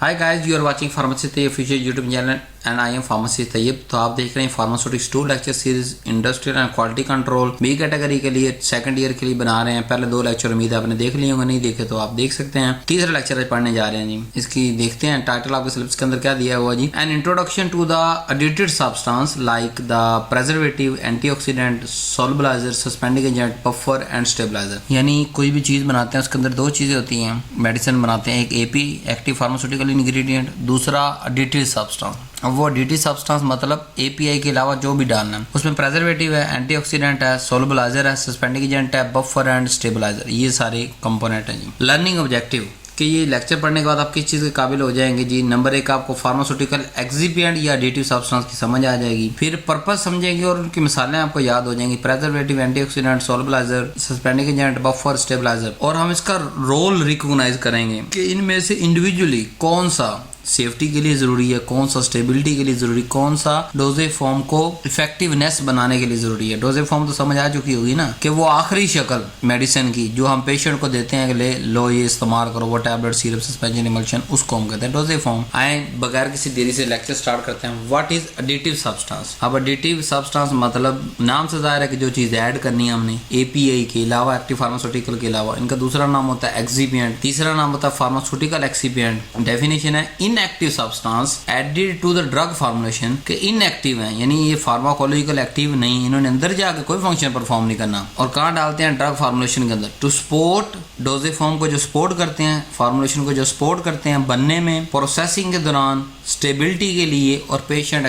Hi guys, you are watching pharmacy Tayyab official YouTube channel and I am pharmacy Tayyab. तो आप देख रहे हैं pharmaceutics 2 lecture series industrial and quality control B category के लिए second year के लिए बना रहे हैं। पहले 2 लेक्चर उम्मीद है आपने देख लिए होंगे, नहीं देखे तो आप देख सकते हैं। तीसरा लेक्चर आज पढ़ने जा रहे हैं जी। इसकी देखते हैं टाइटल आपके सिलेबस के अंदर क्या दिया हुआ जी। An introduction to the edited substance like the preservative, antioxidant, solubiliser, suspending agent, buffer and stabiliser. यानी कोई भी चीज बनाते हैं उसके अंदर 2 चीजें होती हैं। मेडिसिन बनाते हैं, एक एपी एक्टिव फार्मास्यूटिकल इंग्रेडिएंट, दूसरा एडिटिव सब्सटेंस। अब वो एडिटिव सब्सटेंस मतलब एपीआई के अलावा जो भी डालना है उसमें प्रिजर्वेटिव है, एंटीऑक्सीडेंट है, सॉल्युबलाइजर है, सस्पेंडिंग एजेंट है, बफर एंड स्टेबलाइजर, ये सारे कंपोनेंट हैं जी। लर्निंग ऑब्जेक्टिव कि ये लेक्चर पढ़ने के बाद आप किस चीज़ के काबिल हो जाएंगे जी। नंबर 1, आपको फार्मास्यूटिकल एक्सिपिएंट या एडिटिव सब्सटेंस की समझ आ जाएगी। फिर पर्पस समझेंगे और उनकी मिसालें आपको याद हो जाएंगी। Preservative, antioxidant, solubiliser, suspending agent, buffer, stabiliser. और हम इसका रोल रिकॉग्नाइज करेंगे कि इनमें से इंडिविजुअली कौन सा सेफ्टी के लिए जरूरी है, कौन सा स्टेबिलिटी के लिए जरूरी, कौन सा डोजेज फॉर्म को इफेक्टिवनेस बनाने के लिए जरूरी है। डोजेज फॉर्म तो समझ आ चुकी होगी ना कि वो आखिरी शक्ल मेडिसिन की जो हम पेशेंट को देते हैं कि ले लो ये इस्तेमाल करो, वो टैबलेट, सिरप, सस्पेंशन, इमल्शन, उसको हम कहते हैं डोजेज फॉर्म। आए बगैर किसी देरी से लेक्चर स्टार्ट करते हैं। What is additive substance. अब एडिटिव सब्सटेंस मतलब नाम से जाहिर है कि जो चीज ऐड करनी है हमने एपीआई के अलावा, एक्टिव फार्मास्यूटिकल के अलावा। इनका दूसरा नाम होता है एक्सिपिएंट, तीसरा नाम होता है फार्मास्यूटिकल एक्सिपिएंट। डेफिनेशन है inactive substance added to the drug formulation के इनएक्टिव है, यानी ये फार्माकोलॉजिकल एक्टिव नहीं, इन्होंने अंदर जाके कोई फंक्शन परफॉर्म नहीं करना। और कहाँ डालते हैं? ड्रग फॉर्मुलेशन के अंदर। टू सपोर्ट डोजेज फॉर्म को जो सपोर्ट करते हैं, फॉर्मुलेशन को जो सपोर्ट करते हैं बनने में, प्रोसेसिंग के दौरान, स्टेबिलिटी के लिए और पेशेंट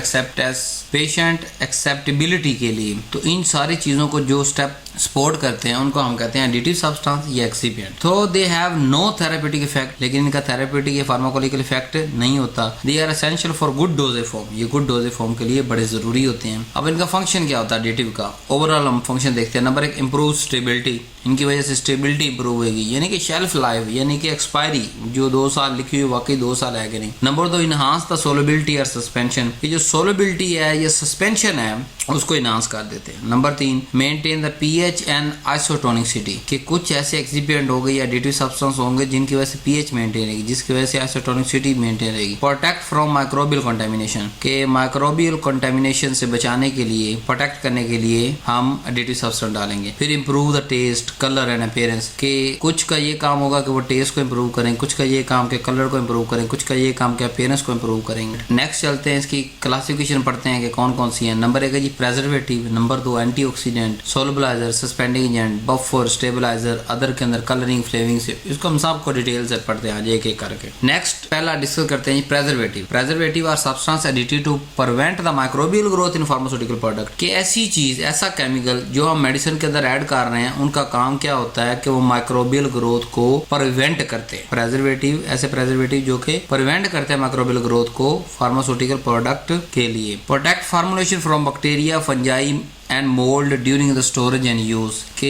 एक्सेप्टेबिलिटी के लिए। तो इन सारी चीजों को जो स्टेप सपोर्ट करते हैं उनको हम कहते हैं एडिटिव सब्सटेंस या एक्सिपिएंट। तो they have no therapeutic effect, लेकिन इनका थेरेप्यूटिक या फार्माकोलॉजिकल इफेक्ट नहीं होता। They are essential for good dosage form, ये गुड डोजेज फॉर्म के लिए बड़े जरूरी होते हैं। अब इनका फंक्शन क्या होता है एडिटिव का? ओवरऑल हम फंक्शन देखते हैं। Number 1, improve stability. इनकी वजह से स्टेबिलिटी इंप्रूव होगी, यानी कि शेल्फ लाइफ, यानी कि एक्सपायरी जो 2 साल लिखी हुई वाकई 2 साल है कि नहीं। नंबर 2, इनहांस द सोलबिलिटी और सस्पेंशन। ये जो सोलबिलिटी है या सस्पेंशन है उसको इनहांस कर देते हैं। Number 3, maintain the pH and isotonicity, कि कुछ ऐसे एक्सिपिएंट हो गए या एडिटिव सब्सटेंस होंगे जिनकी वजह से पीएच मेंटेन रहेगी, जिसकी वजह से आइसोटोनिसिटी मेंटेन रहेगी। प्रोटेक्ट फ्रॉम माइक्रोबियल कंटामिनेशन, के माइक्रोबियल कंटामिनेशन से बचाने के लिए, प्रोटेक्ट करने के लिए हम एडिटिव सब्सटेंस डालेंगे। फिर improve the taste, colour and appearance, के कुछ का ये काम होगा कि वो टेस्ट को इंप्रूव करें, कुछ का ये काम के कलर को इंप्रूव करें, कुछ का ये काम के अपीयरेंस को इंप्रूव करेंगे। नेक्स्ट चलते हैं, इसकी क्लासिफिकेशन पढ़ते हैं कि कौन कौन सी है। नंबर 1 है जी preservative, number 2 antioxidant, solubiliser, suspending agent, buffer, stabiliser, other के अंदर कलरिंग, फ्लेवरिंग से। इसको हम सबको डिटेल से पढ़ते हैं आज एक एक करके। नेक्स्ट पहला डिस्कस करते हैं preservative. Preservative are substance added to prevent the microbial growth in pharmaceutical product, कि ऐसी चीज, ऐसा केमिकल जो हम मेडिसिन के अंदर ऐड कर रहे हैं उनका काम क्या होता है कि वो माइक्रोबियल ग्रोथ को प्रिवेंट करते हैं। प्रिजर्वेटिव ऐसे प्रिजर्वेटिव जो कि प्रिवेंट करते हैं माइक्रोबियल ग्रोथ को फार्मास्यूटिकल प्रोडक्ट के लिए। Protect formulation from bacteria, fungi and mould during the storage and use, के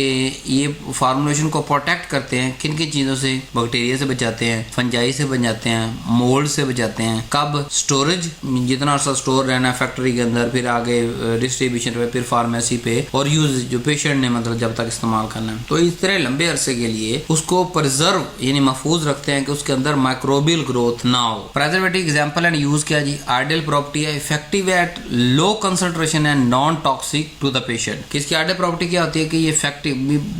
ये फार्मुलेशन को प्रोटेक्ट करते हैं किन किन चीज़ों से? बैक्टीरिया से बचाते हैं, फंजाई से बचाते हैं, मोल्ड से बचाते हैं। कब? स्टोरेज, जितना अर्सा स्टोर रहना है फैक्ट्री के अंदर, फिर आगे डिस्ट्रीब्यूशन पे, फिर फार्मेसी पे, और यूज जो पेशेंट ने मतलब जब तक इस्तेमाल करना है। तो इस तरह लंबे अरसे के लिए उसको प्रिजर्व यानी महफूज रखते हैं कि उसके अंदर माइक्रोबियल ग्रोथ ना हो। प्रिजर्वेटिव एग्जाम्पल एंड यूज क्या जी? आइडियल प्रॉपर्टी है effective at low concentration and non toxic to the patient. किसकी आइडियल प्रॉपर्टी क्या होती है? कि ये इफेक्टिव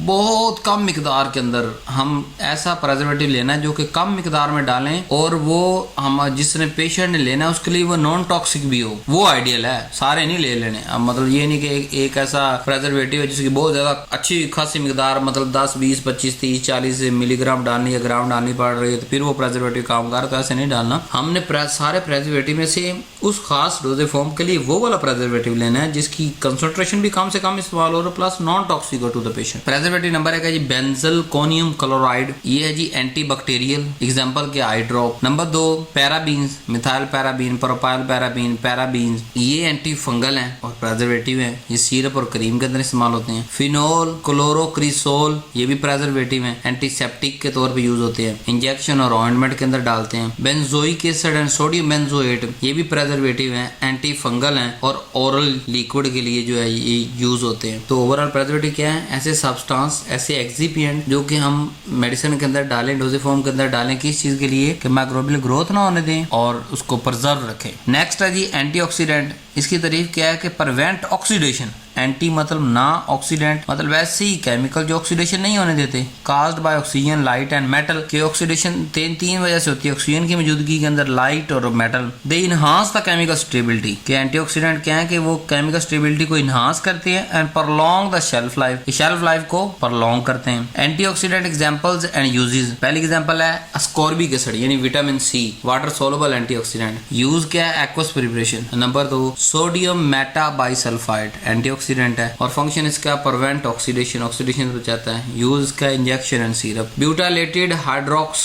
बहुत कम मिकदार के अंदर हम ऐसा प्रिजर्वेटिव लेना है जो कि कम मिकदार में डालें और वो हम जिसने पेशेंट ने लेना है उसके लिए वो नॉन टॉक्सिक भी हो, वो आइडियल है। सारे नहीं ले लेने। अब मतलब ये नहीं कि एक ऐसा प्रिजर्वेटिव है जिसकी बहुत ज्यादा अच्छी खासी मिकदार मतलब 10, 20, 25, 30, 40 मिलीग्राम डालनी या ग्राम डालनी पड़ रही है तो फिर वो प्रिजर्वेटिव काम कर, तो ऐसे नहीं डालना। हमने सारे प्रिजर्वेटिव में से उस खास डोजेज फॉर्म के लिए वो वाला प्रिजर्वेटिव लेना है जिसकी कंसंट्रेशन भी कम से कम इस्तेमाल हो रहा है plus non toxic to the patient. Preservative number 1 है जी बेंजलकोनियम क्लोराइड, ये है जी एंटीबैक्टीरियल, एग्जांपल के eye drop. Number 2 parabens, methyl paraben, propyl paraben, parabens, ये एंटी फंगल हैं और प्रिजर्वेटिव हैं। ये सिरप और क्रीम के अंदर इस्तेमाल होते हैं। फिनोल क्लोरोक्रिसोल, ये भी प्रिजर्वेटिव हैं, एंटीसेप्टिक के तौर पे यूज होते हैं, इंजेक्शन और ऑइंटमेंट के अंदर डालते हैं। Benzoic acid and sodium benzoate, ये भी प्रिजर्वेटिव हैं, एंटी फंगल हैं और ओरल लिक्विड के लिए जो है ये यूज होते हैं। तो ओवरऑल प्रिजर्वेटिव क्या है? ऐसे सब्सटेंस, ऐसे एक्सिपिएंट जो कि हम मेडिसिन के अंदर डालें, डोजेज फॉर्म के अंदर डालें, किस चीज के लिए? कि माइक्रोबियल ग्रोथ ना होने दें और उसको प्रिजर्व रखें। नेक्स्ट है जी एंटीऑक्सीडेंट। इसकी तारीफ क्या है? कि प्रिवेंट ऑक्सीडेशन। एंटी मतलब ना, ऑक्सीडेंट मतलब वैसे ही केमिकल जो ऑक्सीडेशन नहीं होने देते। Caused by oxygen, light and metal के ऑक्सीडेशन तीन वजह से होती है। ऑक्सीजन की मौजूदगी के अंदर लाइट और metal. They enhance the chemical stability. के एंटीऑक्सीडेंट क्या है? कि वो केमिकल स्टेबिलिटी को इनहांस करते हैं and prolong the shelf life. Shelf life को प्रॉन्ग करते हैं। Antioxidant examples and uses. पहली एग्जांपल है अस्कॉर्बिक एसिड यानी vitamin C, water soluble antioxidant. Use क्या है? Aqueous preparation. Number 2 sodium metabisulphite, antioxidant है और फंक्शन इसका प्रिवेंट ऑक्सीडेशन, ऑक्सीडेशन बचाता है। यूज इसका इंजेक्शन एंड सिरप। ब्यूटालेटेड हाइड्रोक्सीटोइलिन,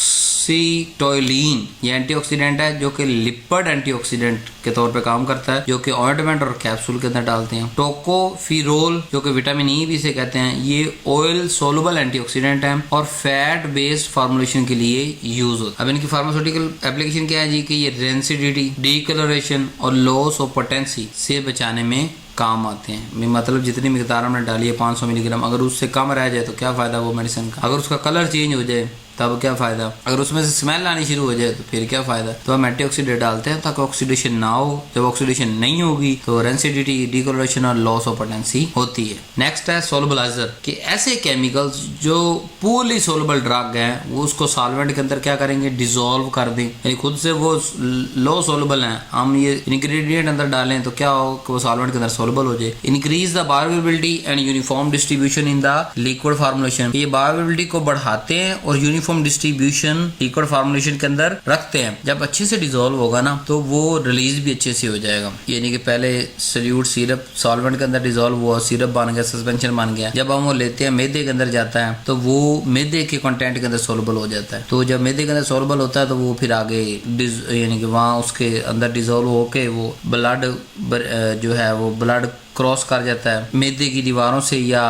ये एंटीऑक्सीडेंट है जो कि लिपिड एंटीऑक्सीडेंट के तौर पे काम करता है, जो कि ऑइंटमेंट और कैप्सूल के अंदर डालते हैं। टोकोफिरोल जो कि विटामिन ई भी से कहते हैं, ये ऑयल सोलुबल एंटीऑक्सीडेंट है और फैट बेस्ड फार्मुलेशन के लिए यूज होता है। अब इनकी फार्मास्यूटिकल एप्लीकेशन क्या है जी? कि ये रेंसिडिटी, डीकलरेशन और लॉस ऑफ पोटेंसी से बचाने में काम आते हैं। मतलब जितनी मिकदार हमने डाली है 500 मिलीग्राम, अगर उससे कम रह जाए तो क्या फायदा वो मेडिसिन का? अगर उसका कलर चेंज हो जाए तब क्या फायदा? अगर उसमें से स्मेल आनी शुरू हो जाए तो फिर क्या फायदा? तो हम एंटीऑक्सीडेंट डालते हैं ताकि ऑक्सीडेशन ना हो। जब ऑक्सीडेशन नहीं होगी तो रेंसिडिटी, डीकलरेशन और लॉस ऑफ पोटेंसी होती है। नेक्स्ट है सोलुबलाइजर, कि ऐसे केमिकल्स जो पूर्ली सोलुबल ड्रग हैं वो उसको सॉल्वेंट के अंदर क्या करेंगे? डिसॉल्व कर दें, यानी खुद से वो लो सोलुबल हैं। हम ये इंग्रेडिएंट अंदर डालें तो क्या हो? कि वो सॉल्वेंट के अंदर सोलुबल हो जाए। Increase the bioavailability and uniform distribution in the liquid formulation, ये बायोअवेलेबिलिटी को बढ़ाते हैं और यूनिफॉर्म डिस्ट्रीब्यूशन लिक्विड फार्मुलेशन के अंदर रखते हैं। जब अच्छे से डिसॉल्व होगा ना तो वो रिलीज भी अच्छे से हो जाएगा। यानी कि पहले सॉल्यूट सिरप सॉल्वेंट के अंदर डिसॉल्व हुआ, सिरप बन गया, सस्पेंशन बन गया। जब हम वो लेते हैं मैदे के अंदर जाता है तो वो मैदे के कंटेंट के अंदर सोलुबल हो जाता है। तो जब मैदे के अंदर सोलुबल होता है तो वो फिर आगे यानी कि वहाँ उसके अंदर डिसॉल्व होके वो ब्लड जो है वो ब्लड क्रॉस कर जाता है मैदे की दीवारों से या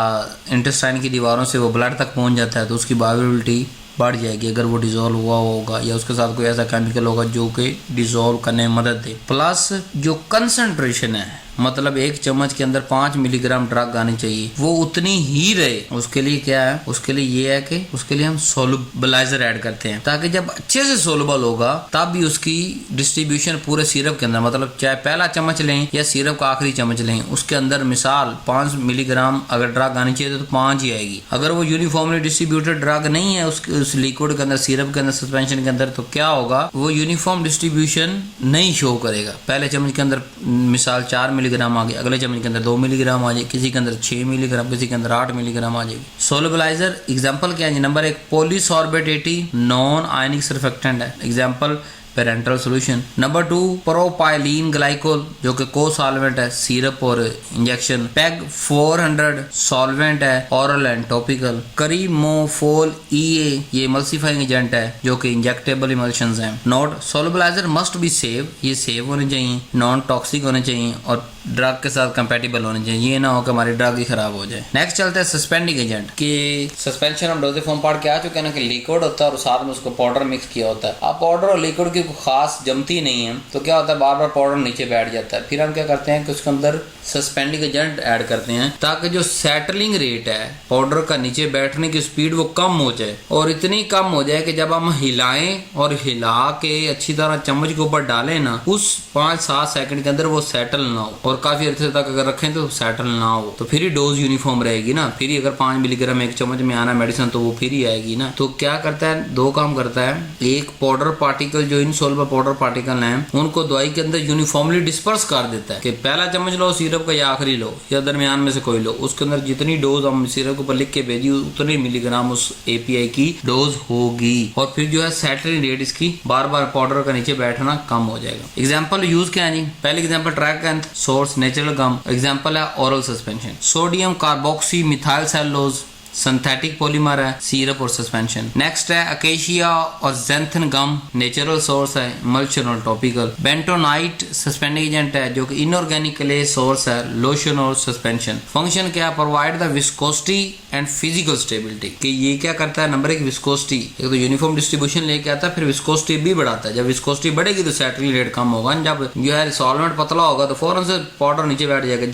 इंटेस्टाइन की दीवारों से, वो ब्लड तक पहुंच जाता है तो उसकी बायोअवेलेबिलिटी बढ़ जाएगी अगर वो डिसॉल्व हुआ होगा या उसके साथ कोई ऐसा केमिकल होगा जो कि डिसॉल्व करने में मदद दे। प्लस जो कंसंट्रेशन है, मतलब 1 चम्मच के अंदर 5 मिलीग्राम ड्रग आनी चाहिए, वो उतनी ही रहे। उसके लिए क्या है? उसके लिए ये है कि उसके लिए हम सोलुबलाइजर ऐड करते हैं ताकि जब अच्छे से सोलुबल होगा तब भी उसकी डिस्ट्रीब्यूशन पूरे सिरप के अंदर, मतलब चाहे पहला चम्मच लें या सिरप का आखिरी चम्मच लें, उसके अंदर मिसाल 5 मिलीग्राम अगर ड्रग आनी चाहिए तो 5 ही आएगी। अगर वो यूनिफॉर्मली डिस्ट्रीब्यूटेड ड्रग नहीं है उस लिक्विड के अंदर, सिरप के अंदर, सस्पेंशन के अंदर, तो क्या होगा? वो यूनिफॉर्म डिस्ट्रीब्यूशन नहीं शो करेगा। पहले चम्मच के अंदर मिसाल 4 मिलीग्राम आ गए, अगले चम्मच के अंदर 2 मिलीग्राम आ जाए, किसी के अंदर 6 मिलीग्राम, किसी के अंदर 8 मिलीग्राम आ जाएगी। सोलुबलाइजर एग्जांपल क्या है? Number 1 polysorbate 80 non ionic surfactant है, example parenteral solution. Number 2 propylene glycol जो कि को सॉल्वेंट है, सिरप और इंजेक्शन। पेग 400 सॉल्वेंट है, oral and topical. Cremophor EA ये इमल्सिफाइंग एजेंट है जो कि इंजेक्टेबल इमल्शंस हैं। Note solubiliser must be safe, ये सेव होने चाहिए, नॉन टॉक्सिक होने चाहिए और ड्रग के साथ कंपेटिबल होने चाहिए। ये ना हो कि हमारी ड्रग ही खराब हो जाए। नेक्स्ट चलते हैं सस्पेंडिंग एजेंट, कि सस्पेंशन हम डोजेज फॉर्म पढ़ के आ चुके हैं ना कि लिक्विड होता है और साथ में उसको पाउडर मिक्स किया होता है। अब पाउडर और लिक्विड की खास जमती नहीं है तो क्या होता है? बार बार पाउडर नीचे बैठ जाता है। फिर हम क्या करते हैं कि उसके अंदर सस्पेंडिंग एजेंट ऐड करते हैं ताकि जो सेटलिंग रेट है पाउडर का, नीचे बैठने की स्पीड, वो कम हो जाए और इतनी कम हो जाए कि जब हम हिलाएं और हिला के अच्छी तरह चम्मच के ऊपर डालें ना, उस 5-7 सेकंड के अंदर वो सेटल ना हो और काफी अर्से तक अगर रखें तो सेटल ना हो, तो फिर ही डोज यूनिफॉर्म रहेगी ना। फिर ही अगर 5 मिलीग्राम 1 चम्मच में आना मेडिसिन तो वो फिर ही आएगी ना। तो क्या करता है? 2 काम करता है। एक पाउडर पार्टिकल जो इनसॉल्युबल पाउडर पार्टिकल हैं उनको दवाई के अंदर यूनिफॉर्मली डिस्पर्स कर देता है कि पहला चम्मच लो सिरप का या आखिरी लो या दरमियान में से कोई लो, उसके अंदर जितनी डोज हम सिरप के ऊपर लिख के भेजी उतनी मिलीग्राम उस API की डोज होगी और फिर जो है सेटलिंग रेट इसकी बार बार पाउडर का नीचे बैठना कम हो जाएगा। एग्जाम्पल यूज क्या है जी? पहले एग्जाम्पल ट्रैकेंथ सोर्स नेचुरल गम, एग्जाम्पल है oral suspension. Sodium carboxy methyl cellulose synthetic polymer है, सिरप और सस्पेंशन। नेक्स्ट है अकेशिया और ज़ैंथन गम, नेचुरल सोर्स है, इमल्शन और टॉपिकल। बेंटोनाइट सस्पेंडिंग एजेंट है जो कि इनऑर्गेनिक क्ले सोर्स है, लोशन और सस्पेंशन। फंक्शन क्या, provide the viscosity and physical stability, कि ये क्या करता है, नंबर एक विस्कोसिटी, एक तो यूनिफॉर्म डिस्ट्रीब्यूशन लेके आता है, फिर विस्कोसिटी भी बढ़ाता है। जब विस्कोसिटी बढ़ेगी तो सेटलिंग रेट कम होगा, जब जो है सॉल्वेंट पतला होगा तो फौरन से पाउडर नीचे बैठ जाएगा।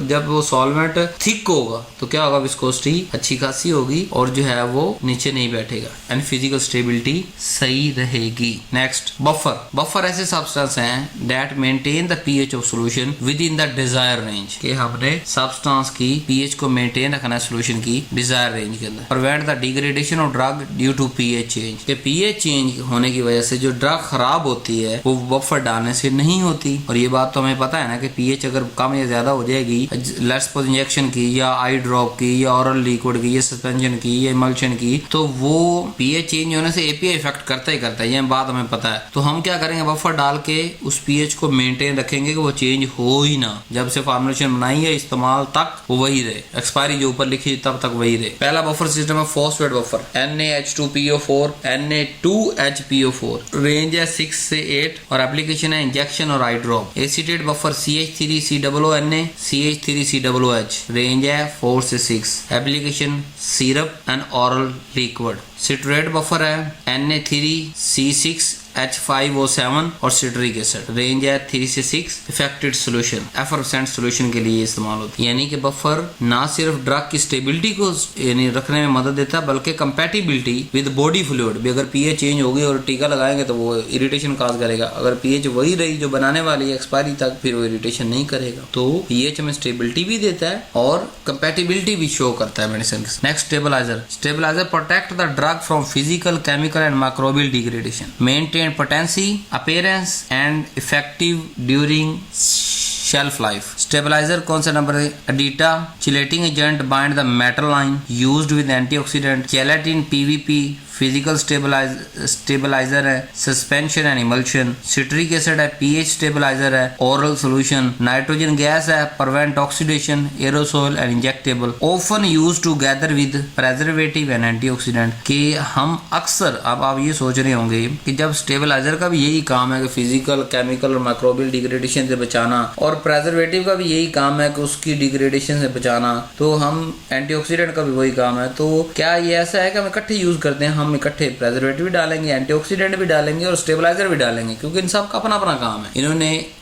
जब वो सॉल्वेंट थिक होगा तो क्या होगा, विस्कोसिटी अच्छी खासी होगी और जो है वो नीचे नहीं बैठेगा एंड फिजिकल स्टेबिलिटी सही रहेगी। नेक्स्ट बफर ऐसे सब्सटेंस हैं that maintain the pH of solution with in the desire range, कि हमने सब्सटेंस की पीएच को मेंटेन रखना है सॉल्यूशन की डिजायर रेंज के अंदर। Prevent the degradation of drug due to pH change, के पीएच चेंज होने की वजह से जो ड्रग खराब होती है वो बफर डालने से नहीं होती। और ये बात तो हमें पता है ना कि पीएच अगर कम या ज्यादा हो जाएगी, लेट्स सपोज इंजेक्शन की या आई ड्रॉप की या ऑरल लिक्विड की या सस्पेंशन की या इमल्शन की, तो वो पीएच चेंज होने से एपीआई इफेक्ट करता ही करता है, ये बात हमें पता है। तो हम क्या करेंगे, बफर डाल के उस पीएच को मेंटेन रखेंगे कि वो चेंज हो ही ना, जब से फॉर्मुलेशन बनाई है इस्तेमाल तक वो वही रहे, एक्सपायरी जो ऊपर लिखी तब तक वही रहे। पहला बफर सिस्टम है phosphate buffer, NaH2PO4 Na2HPO4, range है 6 से 8 और एप्लीकेशन है इंजेक्शन और eye drop. Acetate buffer CH3COONA CH3COOH, range है 4 से 6, application syrup and oral liquid. Citrate buffer है Na3C6H5O7 और सिट्रिक एसिड, रेंज है 3 से 6, इफेक्टेड सोल्यूशन, एफरसेंट सोल्यूशन के लिए इस्तेमाल होती है। यानी कि बफर ना सिर्फ ड्रग की स्टेबिलिटी को यानी रखने में मदद देता है बल्कि कंपैटिबिलिटी विद बॉडी फ्लूइड भी। अगर पीएच चेंज होगी और टीका लगाएंगे तो वो इरिटेशन काज करेगा, अगर पीएच वही रही जो बनाने वाली है एक्सपायरी तक, फिर वो इरिटेशन नहीं करेगा। तो पीएच में स्टेबिलिटी भी देता है और कंपैटिबिलिटी भी शो करता है मेडिसिन के। Next stabiliser protect the drug from physical, chemical and microbial degradation, maintain potency, appearance and effective during shelf life. Stabilizer कौन सा नंबर है, EDTA chelating agent bind the metal line used with antioxidant, gelatin PVP physical stabiliser है, suspension and emulsion. Citric acid है, pH stabiliser है, oral solution. Nitrogen gas है, prevent oxidation, aerosol and injectable, often used together with preservative and antioxidant. कि हम अक्सर, अब आप ये सोच रहे होंगे कि जब स्टेबलाइजर का भी यही काम है कि फिजिकल, केमिकल और माइक्रोबियल डिग्रेडेशन से बचाना, और प्रिजर्वेटिव का भी यही काम है कि उसकी डिग्रेडेशन से बचाना, तो हम एंटीऑक्सीडेंट का भी वही काम है। तो क्या ये ऐसा है कि हम इकट्ठे यूज करते हैं, हम इकट्ठे प्रिजर्वेटिव भी डालेंगे, एंटीऑक्सीडेंट भी डालेंगे और स्टेबलाइजर भी डालेंगे, क्योंकि इन सब का अपना अपना काम है।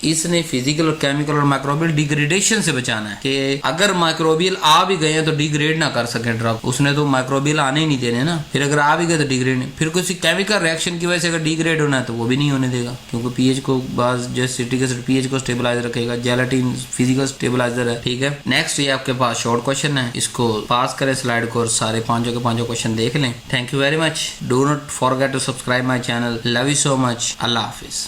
इसने फिजिकल और केमिकल और माइक्रोबियल डिग्रेडेशन से बचाना है कि अगर माइक्रोबियल आ भी गए तो डिग्रेड ना कर सके ड्रग, उसने तो माइक्रोबियल आने ही नहीं देने ना। फिर अगर आ भी गए तो डिग्रेड, फिर किसी केमिकल रिएक्शन की वजह से अगर डिग्रेड होना है तो वो भी नहीं होने देगा, क्योंकि पीएच को बाज जैसे सिट्रिक एसिड पीएच को स्टेबलाइज रखेगा, जेलेटिन फिजिकल स्टेबलाइजर है। ठीक है, नेक्स्ट ये आपके पास शॉर्ट क्वेश्चन है, इसको पास करें स्लाइड को और सारे पांचों के पांचों क्वेश्चन देख लें। Thank you very much. Do not forget to subscribe my channel. Love you so much. Allah Hafiz.